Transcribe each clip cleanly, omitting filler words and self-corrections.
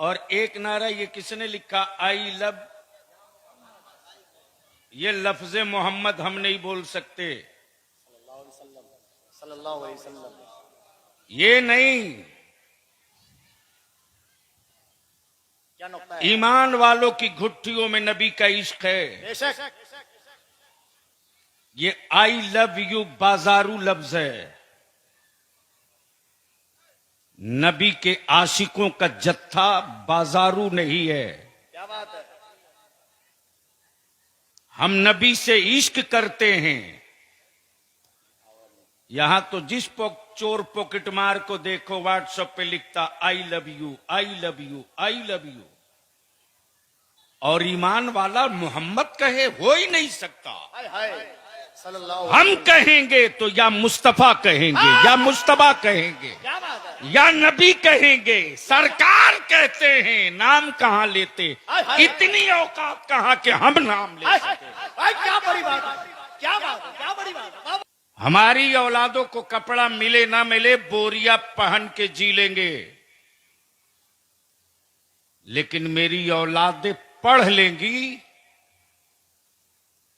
और एक नारा ये किसने लिखा, आई लव, ये लफ्ज़े मोहम्मद हम नहीं बोल सकते, सल्लल्लाहु अलैहि वसल्लम। ये नहीं, क्या नुक्ता है? ईमान वालों की घुट्टियों में नबी का इश्क है। बेशक। ये आई लव यू बाजारू लफ्ज है, नबी के आशिकों का जत्था बाजारू नहीं है। क्या बात है? हम नबी से इश्क करते हैं। यहां तो जिस चोर पॉकेट मार को देखो व्हाट्सएप पे लिखता I love you, I love you, I love you, और ईमान वाला मोहम्मद कहे हो ही नहीं सकता। हाय हाय सल्लल्लाहु हम कहेंगे तो या मुस्तफा कहेंगे या मुस्तफा कहेंगे क्या बात है? या नबी कहेंगे। सरकार कहते हैं, नाम कहां लेते, इतनी औकात कहां कि हम नाम ले सके। भाई क्या बड़ी बात है, क्या बात है, क्या बड़ी बात है। हमारी औलादों को कपड़ा मिले ना मिले बोरिया पहन के जी लेंगे, लेकिन मेरी औलादें पढ़ लेंगी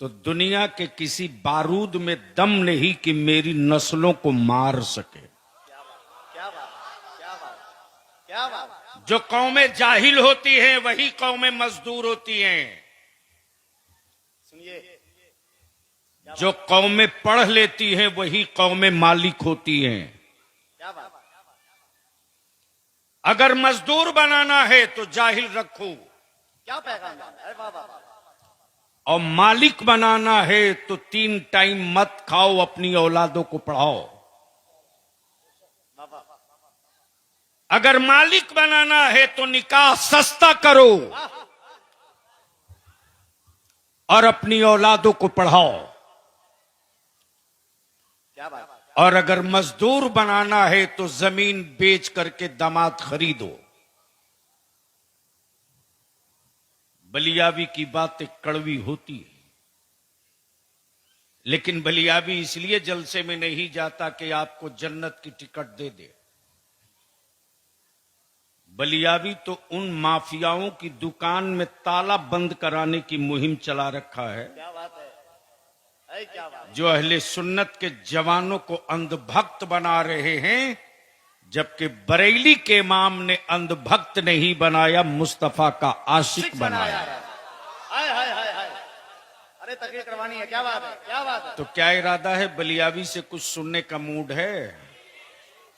तो दुनिया के किसी बारूद में दम नहीं कि मेरी नस्लों को मार सके। क्या बात, क्या बात, क्या बात, क्या बात। जो कौमें जाहिल होती हैं वही कौमें मजदूर होती हैं, सुनिए, जो कौमें पढ़ लेती हैं वही कौमें मालिक होती हैं। क्या बात। अगर मजदूर बनाना है तो जाहिल रखो, क्या पैगाम है? अरे वाह वाह। और मालिक बनाना है तो 3 टाइम मत खाओ, अपनी औलादों को पढ़ाओ। अगर मालिक बनाना है तो निकाह सस्ता करो और अपनी औलादों को पढ़ाओ। क्या बात। और अगर मजदूर बनाना है तो जमीन बेच करके दामाद खरीदो। बलियाबी की बातें कड़वी होती है, लेकिन बलियाबी इसलिए जलसे में नहीं जाता कि आपको जन्नत की टिकट दे दे। बलियाबी तो उन माफियाओं की दुकान में ताला बंद कराने की मुहिम चला रखा है। क्या बात है? अरे क्या बात। जो अहले सुन्नत के जवानों को अंधभक्त बना रहे हैं, जबकि बरेली के इमाम ने अंधभक्त नहीं बनाया, मुस्तफा का आशिक बनाया। हाय हाय हाय हाय। अरे तकरीर करवानी है। क्या बात है, क्या बात है। तो क्या इरादा है, बलियाबी से कुछ सुनने का मूड है?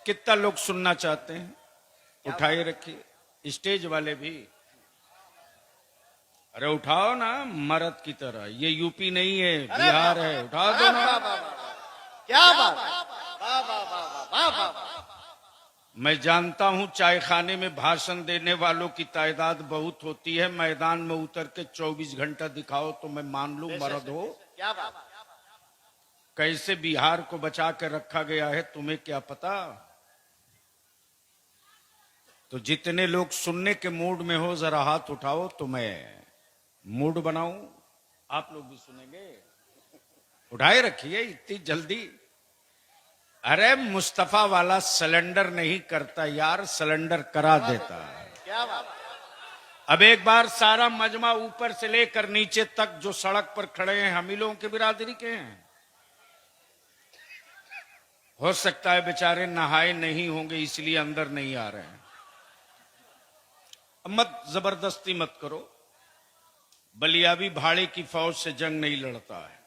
कितना लोग सुनना चाहते हैं? उठाए रखिए, स्टेज वाले भी। अरे उठाओ ना मर्द की तरह, ये यूपी नहीं है बिहार है, उठा दो ना। क्या बात। वाह वाह वाह वाह वाह। मैं जानता हूं चाय खाने में भाषण देने वालों की तादाद बहुत होती है, मैदान में उतर के 24 घंटा दिखाओ तो मैं मान लूं मर्द हो। क्या बात। कैसे बिहार को बचा के रखा गया है तुम्हें क्या पता? तो जितने लोग सुनने के मूड में हो जरा हाथ उठाओ तो मैं मूड बनाऊं, आप लोग भी सुनेंगे। उठाए रखिए इतनी जल्दी। अरे मुस्तफा वाला सिलेंडर नहीं करता यार, सिलेंडर करा देता है। क्या बात। अब एक बार सारा मजमा ऊपर से लेकर नीचे तक जो सड़क पर खड़े हैं हम ही लोगों की बिरादरी के हैं। हो सकता है बेचारे नहाए नहीं होंगे इसलिए अंदर नहीं आ रहे हैं। मत जबरदस्ती मत करो। बलियाबी भाड़े की फौज से जंग नहीं लड़ता है।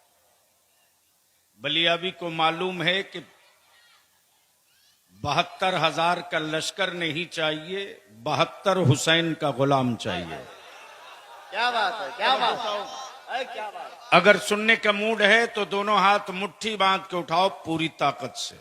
बलियाबी को मालूम है कि 72,000 का लश्कर नहीं चाहिए, 72 हुसैन का गुलाम चाहिए। क्या बात है, क्या बात है, क्या बात। अगर सुनने का मूड है तो दोनों हाथ मुट्ठी बांध के उठाओ पूरी ताकत से।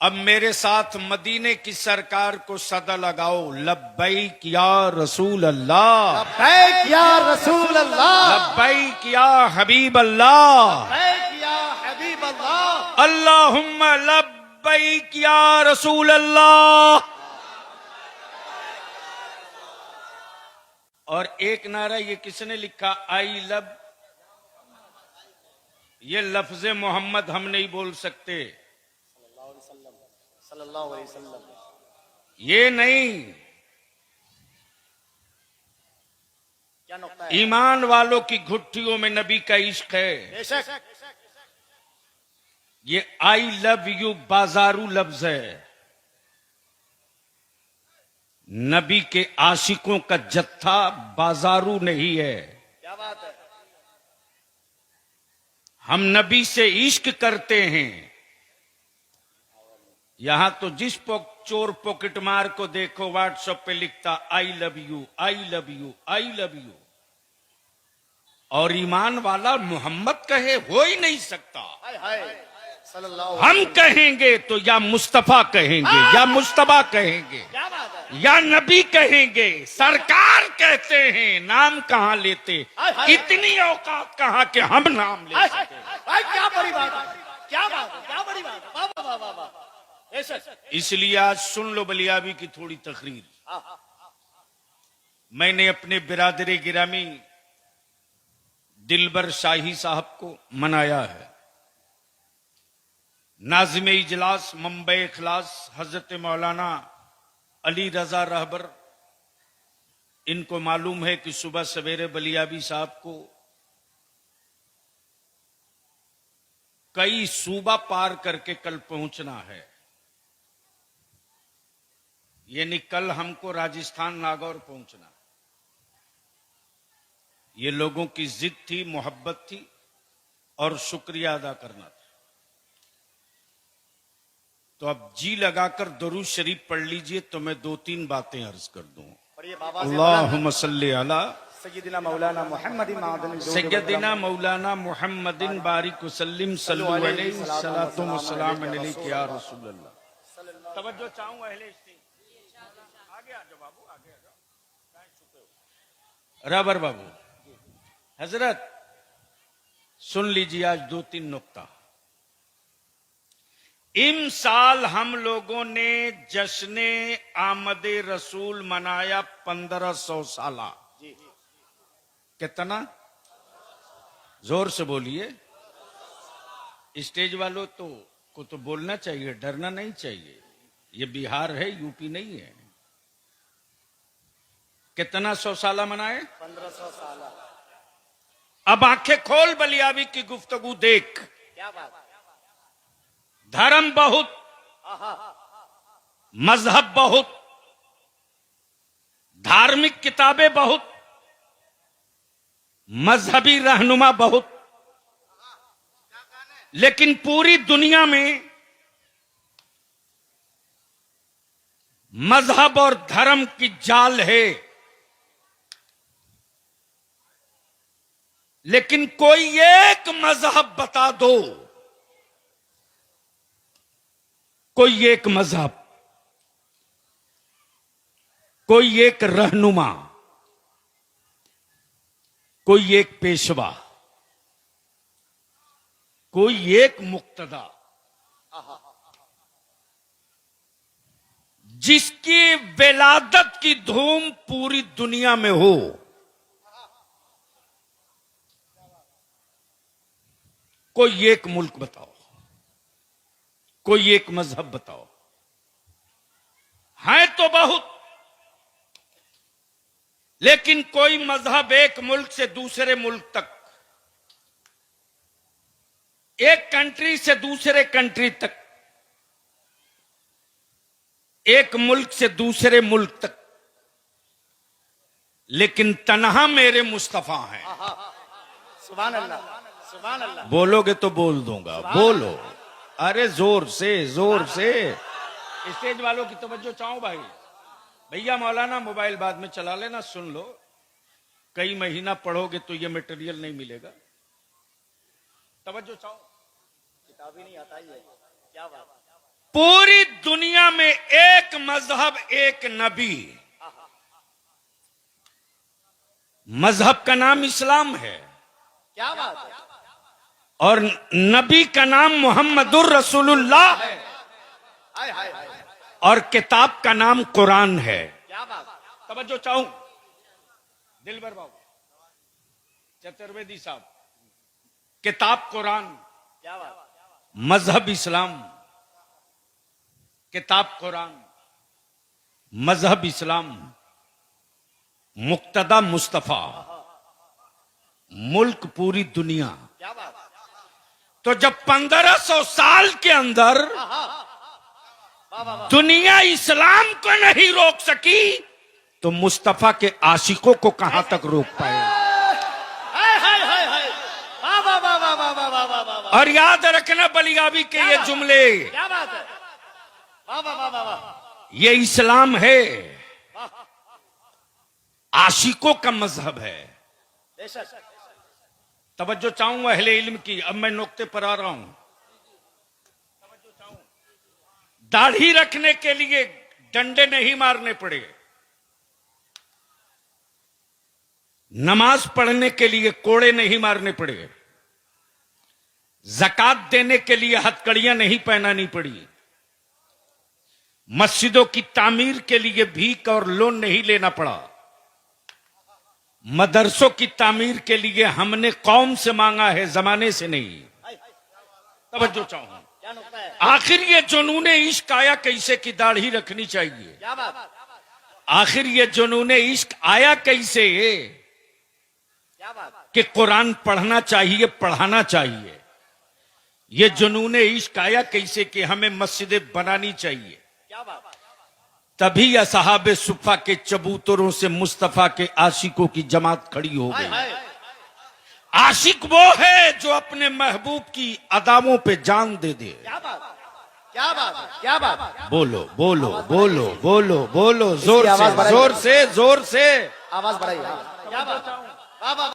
अब मेरे साथ मदीने की सरकार को सदा लगाओ, लब्बैक या रसूल अल्लाह, लब्बैक या रसूल अल्लाह, लब्बैक या हबीब अल्लाह, लब्बैक या हबीब अल्लाह, अल्लाहुम्मा लब्बैक या रसूल अल्लाह। और एक नारा ये किसने लिखा, आई लव, ये लफ्ज़े मोहम्मद हम नहीं बोल सकते, सल्लल्लाहु अलैहि वसल्लम। ये नहीं, क्या नुक्ता है? ईमान वालों की घुट्टियों में नबी का इश्क है। बेशक। ये आई लव यू बाजारू लफ्ज है। नबी के आशिकों का जत्था बाजारू नहीं है। क्या बात है? हम नबी से इश्क करते हैं। यहां तो जिस चोर पॉकेट मार को देखो व्हाट्सएप पे लिखता I love you, I love you, I love you. और ईमान वाला मोहम्मद कहे हो ही नहीं सकता। हाय हाय सल्लल्लाहु हम कहेंगे तो या मुस्तफा कहेंगे या मुस्तफा कहेंगे क्या बात है? या नबी कहेंगे। सरकार कहते हैं, नाम कहां लेते। इतनी औकात कहां कि हम नाम ले सके। भाई क्या बड़ी बात है, क्या बात है, क्या बड़ी बात है। वाह वाह वाह वाह। बेशक। इसलिए आज सुन लो बलियाबी की थोड़ी तकरीर। मैंने अपने बिरादरे गिरामी दिलबर शाही साहब को मनाया है। नाज़िम इजलास मुंबई इखलास हजरत मौलाना अली रजा रहबर, इनको मालूम है कि सुबह सवेरे बलियाबी साहब को कई सूबा पार करके कल पहुंचना है। यानी कल हमको राजस्थान नागौर पहुंचना। ये लोगों की जिद थी, मोहब्बत थी और शुक्रिया अदा करना था। तो अब जी लगाकर दरूद शरीफ पढ़ लीजिए तो मैं 2-3 बातें अर्ज कर दूं। अल्लाहुम्मा सल्ली अला सय्यदिना मौलाना मुहम्मदिन मादन सैयदिना मौलाना मुहम्मदिन बारिक वसल्लिम सल्लु अलैहि सलातो व सलाम अलैका या रसूल अल्लाह। तवज्जो चाहूं अहले इस्तीम, आगे आ जाओ बाबू, आगे आ जाओ, कहां छुपे हो। रबर बाबू हजरत सुन लीजिए आज 2-3 नुक्ता। इम साल हम लोगों ने जश्ने आमदे रसूल मनाया 1500 साला। कितना? जोर से बोलिए। स्टेज वालों को तो बोलना चाहिए, डरना नहीं चाहिए। ये बिहार है, यूपी नहीं है। कितना 100 साला मनाए? 1500 साल। अब आंखें खोल, बलियाबी की गुफ्तगू देख। क्या बात? धर्म बहुत, मजहब बहुत, धार्मिक किताबें बहुत, मजहबी रहनुमा बहुत, लेकिन पूरी दुनिया में मजहब और धर्म की जाल है। लेकिन कोई एक मजहब बता दो, कोई एक मजहब, कोई एक रहनुमा, कोई एक पेशवा, कोई एक मुक्तदा, जिसकी विलादत की धूम पूरी दुनिया में हो। कोई एक मुल्क बताओ, कोई एक मजहब बताओ। है तो बहुत, लेकिन कोई मजहब एक मुल्क से दूसरे मुल्क तक, एक कंट्री से दूसरे कंट्री तक, एक मुल्क से दूसरे मुल्क तक, लेकिन तन्हा मेरे मुस्तफा हैं। सुभान अल्लाह, सुभान अल्लाह। बोलोगे तो बोल दूंगा, बोलो। अरे जोर से, जोर से। स्टेज वालों की तवज्जो चाहो भाई। भैया मौलाना मोबाइल बाद में चला लेना, सुन लो। कई महीना पढ़ोगे तो ये मटेरियल नहीं मिलेगा। तवज्जो चाहो। किताब ही नहीं आता ये। क्या बात? पूरी दुनिया में एक मजहब, एक नबी। मजहब का नाम इस्लाम है। क्या बात है? और नबी का नाम मोहम्मदुर रसूलुल्लाह है। हाय हाय हाय। और किताब का नाम कुरान है। क्या बात? तवज्जो चाहूं दिलबर बाबू, चतुर्वेदी साहब। किताब कुरान, क्या बात? मजहब इस्लाम। किताब कुरान, मजहब इस्लाम, मुक्तदा मुस्तफा। मुल्क पूरी दुनिया। क्या बात है? तो जब 1500 साल के अंदर वाह वाह वाह। दुनिया इस्लाम को नहीं रोक सकी तो मुस्तफा के आशिकों को कहां तक रोक पाए। हाय हाय हाय हाय। वाह वाह वाह वाह वाह वाह वाह वाह वाह वाह। और याद रखना बलियाबी के ये जुमले, क्या बात है? वाह वाह वाह वाह वाह। ये इस्लाम है, आशिकों का मजहब है। बेशक। तवज्जो चाहूंगा अहले इल्म की। अब मैं नुक्ते पर आ रहा हूं। दाढ़ी रखने के लिए डंडे नहीं मारने पड़े, नमाज पढ़ने के लिए कोड़े नहीं मारने पड़े, ज़कात देने के लिए हथकड़ियां नहीं पहनानी पड़ी, मस्जिदों की तामीर के लिए भीख और लोन नहीं लेना पड़ा, मदरसों की तामीर के लिए हमने कौम से मांगा है, जमाने से नहीं। तवज्जो चाहूंगा। क्या नुक्ता है? आखिर ये जुनून इश्क आया कैसे कि दाढ़ी रखनी चाहिए? क्या बात? आखिर ये जुनून इश्क आया कैसे क्या बात? कि कुरान पढ़ना चाहिए, पढ़ाना चाहिए? ये जुनून इश्क आया कैसे कि हमें मस्जिदें बनानी चाहिए? क्या बात? तभी असहाबे सुफा के चबूतरों से मुस्तफा के आशिकों की जमात खड़ी हो हाय गई। हाय। आशिक वो है जो अपने महबूब की अदाओं पे जान दे दे। क्या बात? क्या बात? क्या बात? बोलो बोलो बोलो बोलो बोलो, जोर इसकी आवाज से बढ़ाइए। जोर से जोर से। आवाज बढ़ाइए। क्या बात? वाह वाह।